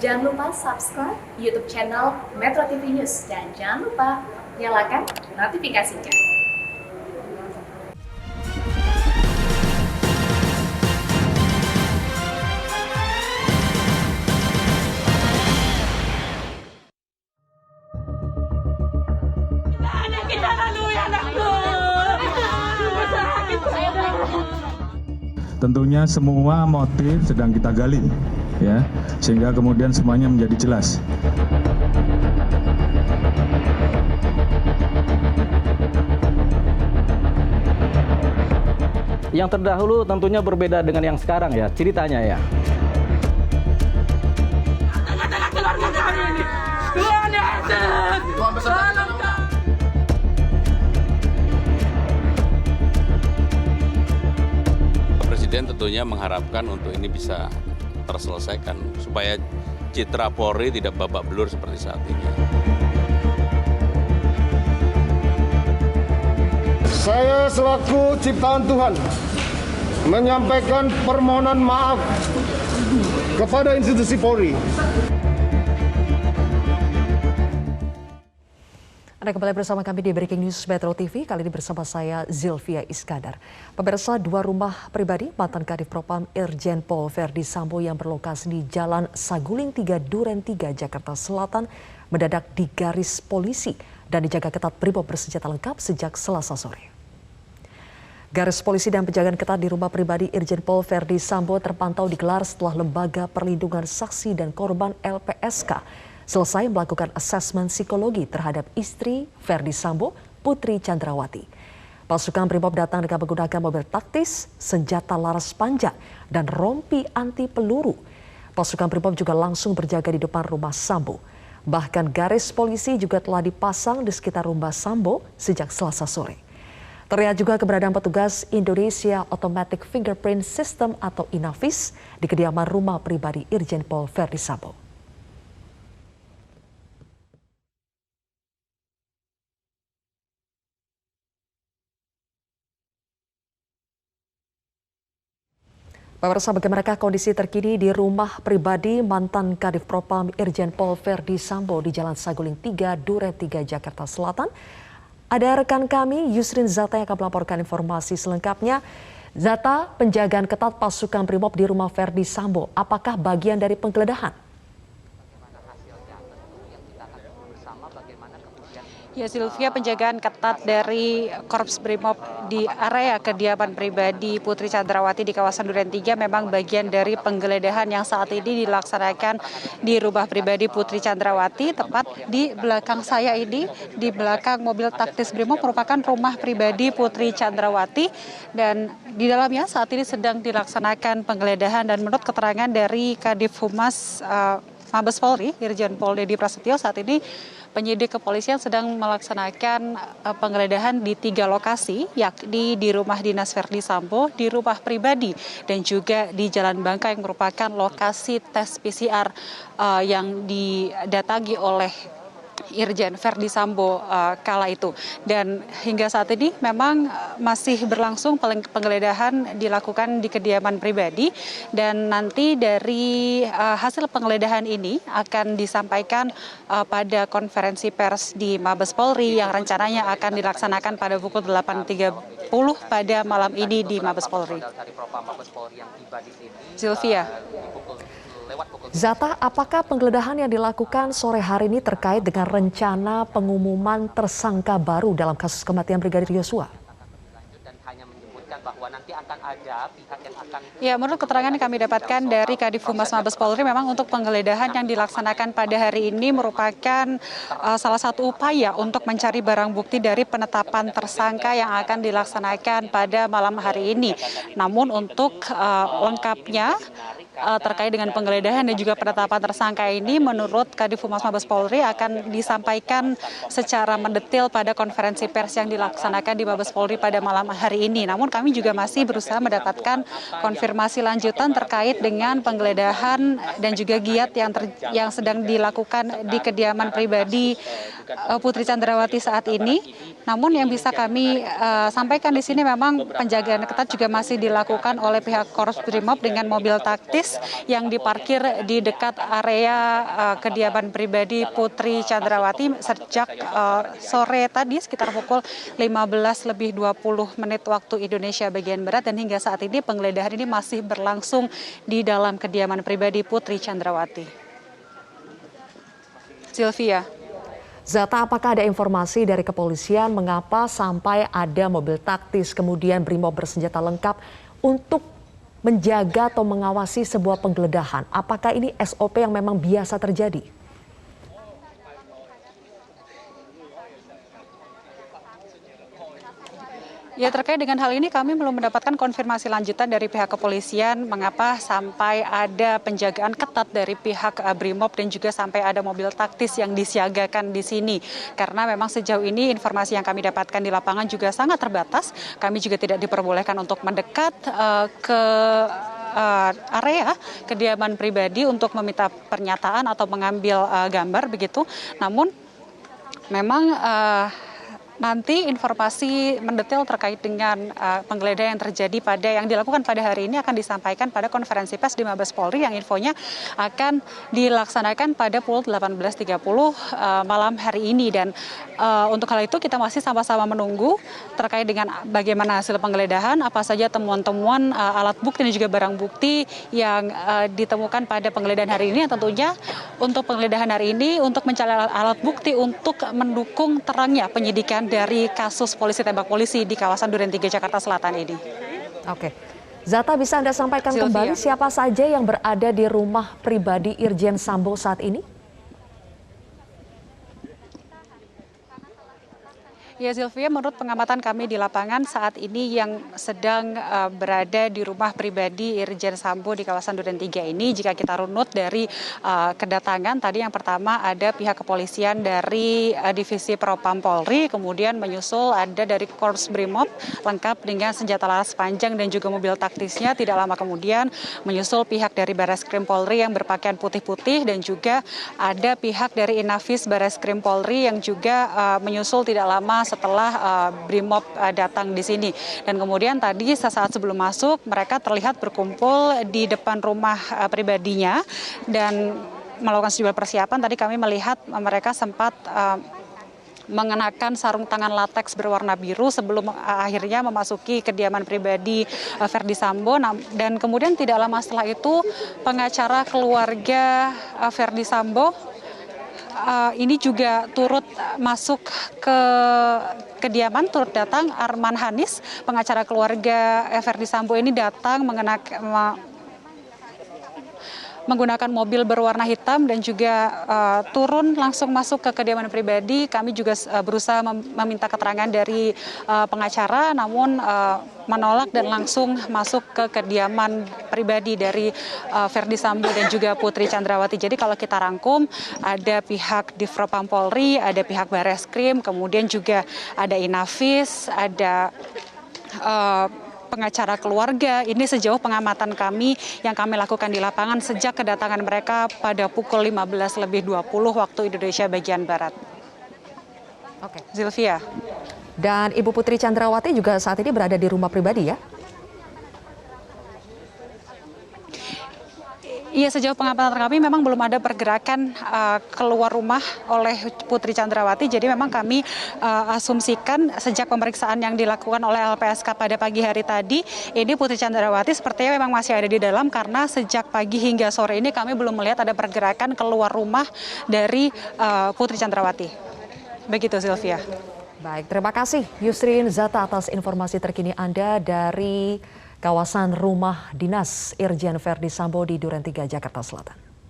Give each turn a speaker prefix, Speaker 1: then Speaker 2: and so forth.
Speaker 1: Jangan lupa subscribe YouTube channel Metro TV News dan jangan lupa nyalakan notifikasinya.
Speaker 2: Tentunya semua motif sedang kita gali, ya, sehingga kemudian semuanya menjadi jelas.
Speaker 3: Yang terdahulu tentunya berbeda dengan yang sekarang ya, ceritanya ya.
Speaker 4: Keluarga kami ini, Tuhan Yesus, tolong.
Speaker 5: Presiden tentunya mengharapkan untuk ini bisa terselesaikan supaya citra Polri tidak babak belur seperti saat ini.
Speaker 6: Saya selaku ciptaan Tuhan menyampaikan permohonan maaf kepada institusi Polri.
Speaker 7: Anda kembali bersama kami di Breaking News Metro TV, kali ini bersama saya Zilvia Iskandar. Pemirsa, dua rumah pribadi mantan Kadif Propam Irjen Pol Verdi Sambo yang berlokasi di Jalan Saguling 3 Duren 3 Jakarta Selatan mendadak digaris polisi dan dijaga ketat brimob bersenjata lengkap sejak Selasa sore. Garis polisi dan penjagaan ketat di rumah pribadi Irjen Pol Verdi Sambo terpantau digelar setelah Lembaga Perlindungan Saksi dan Korban LPSK selesai melakukan asesmen psikologi terhadap istri Verdi Sambo, Putri Chandrawati. Pasukan brimob datang dengan menggunakan mobil taktis, senjata laras panjang, dan rompi anti peluru. Pasukan brimob juga langsung berjaga di depan rumah Sambo. Bahkan garis polisi juga telah dipasang di sekitar rumah Sambo sejak Selasa sore. Terlihat juga keberadaan petugas Indonesia Automatic Fingerprint System atau INAFIS di kediaman rumah pribadi Irjen Pol Verdi Sambo. Pemirsa, bagaimanakah kondisi terkini di rumah pribadi mantan Kadif Propam Irjen Pol Verdi Sambo di Jalan Saguling 3 Duren 3 Jakarta Selatan? Ada rekan kami Yusrin Zata yang akan melaporkan informasi selengkapnya. Zata, penjagaan ketat pasukan brimob di rumah Verdi Sambo, apakah bagian dari penggeledahan?
Speaker 8: Ya, Sylvia, penjagaan ketat dari Korps Brimob di area kediaman pribadi Putri Chandrawati di kawasan Duren 3 memang bagian dari penggeledahan yang saat ini dilaksanakan di rumah pribadi Putri Chandrawati. Tepat di belakang saya ini, di belakang mobil taktis Brimob merupakan rumah pribadi Putri Chandrawati dan di dalamnya saat ini sedang dilaksanakan penggeledahan dan menurut keterangan dari Kadif Humas Mabes Polri, Irjen Pol Dedi Prasetyo, saat ini penyidik kepolisian sedang melaksanakan penggeledahan di 3 lokasi, yakni di rumah dinas Verdi Sambo, di rumah pribadi, dan juga di Jalan Bangka yang merupakan lokasi tes PCR yang didatangi oleh Irjen Verdi Sambo kala itu. Dan hingga saat ini memang masih berlangsung penggeledahan dilakukan di kediaman pribadi dan nanti dari hasil penggeledahan ini akan disampaikan pada konferensi pers di Mabes Polri yang rencananya akan dilaksanakan pada pukul 8.30 pada malam ini di Mabes Polri. Sylvia.
Speaker 7: Zata, apakah penggeledahan yang dilakukan sore hari ini terkait dengan rencana pengumuman tersangka baru dalam kasus kematian Brigadir Yosua?
Speaker 8: Ya, menurut keterangan yang kami dapatkan dari Kadif Humas Mabes Polri, memang untuk penggeledahan yang dilaksanakan pada hari ini merupakan salah satu upaya untuk mencari barang bukti dari penetapan tersangka yang akan dilaksanakan pada malam hari ini. Namun untuk lengkapnya terkait dengan penggeledahan dan juga penetapan tersangka ini, menurut Kadif Humas Mabes Polri akan disampaikan secara mendetail pada konferensi pers yang dilaksanakan di Mabes Polri pada malam hari ini. Namun kami juga masih berusaha mendapatkan konfirmasi lanjutan terkait dengan penggeledahan dan juga giat yang sedang dilakukan di kediaman pribadi Putri Chandrawati saat ini. Namun yang bisa kami sampaikan di sini memang penjagaan ketat juga masih dilakukan oleh pihak Korps Brimob dengan mobil taktis Inafis yang diparkir di dekat area kediaman pribadi Putri Chandrawati sejak sore tadi sekitar pukul 15:20 waktu Indonesia bagian Barat, dan hingga saat ini penggeledahan ini masih berlangsung di dalam kediaman pribadi Putri Chandrawati. Sylvia.
Speaker 7: Zata, apakah ada informasi dari kepolisian mengapa sampai ada mobil taktis kemudian Brimob bersenjata lengkap untuk menjaga atau mengawasi sebuah penggeledahan? Apakah ini SOP yang memang biasa terjadi?
Speaker 8: Ya, terkait dengan hal ini kami belum mendapatkan konfirmasi lanjutan dari pihak kepolisian mengapa sampai ada penjagaan ketat dari pihak Brimob dan juga sampai ada mobil taktis yang disiagakan di sini. Karena memang sejauh ini informasi yang kami dapatkan di lapangan juga sangat terbatas. Kami juga tidak diperbolehkan untuk mendekat ke area kediaman pribadi untuk meminta pernyataan atau mengambil gambar begitu. Namun memang nanti informasi mendetail terkait dengan penggeledahan yang terjadi yang dilakukan pada hari ini akan disampaikan pada konferensi pers di Mabes Polri yang infonya akan dilaksanakan pada pukul 18.30 malam hari ini. Dan untuk hal itu kita masih sama-sama menunggu terkait dengan bagaimana hasil penggeledahan, apa saja temuan-temuan alat bukti dan juga barang bukti yang ditemukan pada penggeledahan hari ini. Yang tentunya untuk penggeledahan hari ini untuk mencari alat bukti untuk mendukung terangnya penyidikan dari kasus polisi tembak polisi di kawasan Duren 3 Jakarta Selatan ini.
Speaker 7: Oke. Zata, bisa Anda sampaikan kembali siapa saja yang berada di rumah pribadi Irjen Sambo saat ini?
Speaker 8: Ya, Sylvia, menurut pengamatan kami di lapangan saat ini yang sedang berada di rumah pribadi Irjen Sambo di kawasan Duren 3 ini, jika kita runut dari kedatangan tadi, yang pertama ada pihak kepolisian dari Divisi Propam Polri, kemudian menyusul ada dari Korps Brimob lengkap dengan senjata laras panjang dan juga mobil taktisnya. Tidak lama kemudian menyusul pihak dari Bareskrim Polri yang berpakaian putih-putih, dan juga ada pihak dari Inafis Bareskrim Polri yang juga menyusul tidak lama setelah Brimob datang di sini. Dan kemudian tadi sesaat sebelum masuk mereka terlihat berkumpul di depan rumah pribadinya dan melakukan sejumlah persiapan. Tadi kami melihat mereka sempat mengenakan sarung tangan lateks berwarna biru sebelum akhirnya memasuki kediaman pribadi Verdi Sambo. Dan kemudian tidak lama setelah itu pengacara keluarga Verdi Sambo ini juga turut masuk ke kediaman, turut datang. Arman Hanis, pengacara keluarga Verdi Sambo ini datang menggunakan mobil berwarna hitam dan juga turun langsung masuk ke kediaman pribadi. Kami juga berusaha meminta keterangan dari pengacara, namun menolak dan langsung masuk ke kediaman pribadi dari Verdi Sambo dan juga Putri Chandrawati. Jadi kalau kita rangkum, ada pihak Divpropam Polri, ada pihak Bareskrim, kemudian juga ada Inafis, ada pengacara keluarga. Ini sejauh pengamatan kami yang kami lakukan di lapangan sejak kedatangan mereka pada pukul 15:20 waktu Indonesia bagian Barat.
Speaker 7: Oke.
Speaker 8: Sylvia.
Speaker 7: Dan Ibu Putri Chandrawati juga saat ini berada di rumah pribadi ya?
Speaker 8: Iya, sejauh pengamatan kami memang belum ada pergerakan keluar rumah oleh Putri Chandrawati. Jadi memang kami asumsikan sejak pemeriksaan yang dilakukan oleh LPSK pada pagi hari tadi, ini Putri Chandrawati sepertinya memang masih ada di dalam, karena sejak pagi hingga sore ini kami belum melihat ada pergerakan keluar rumah dari Putri Chandrawati. Begitu, Sylvia.
Speaker 7: Baik, terima kasih Yusrin Zata atas informasi terkini Anda dari kawasan rumah dinas Irjen Verdi Sambo di Duren 3 Jakarta Selatan.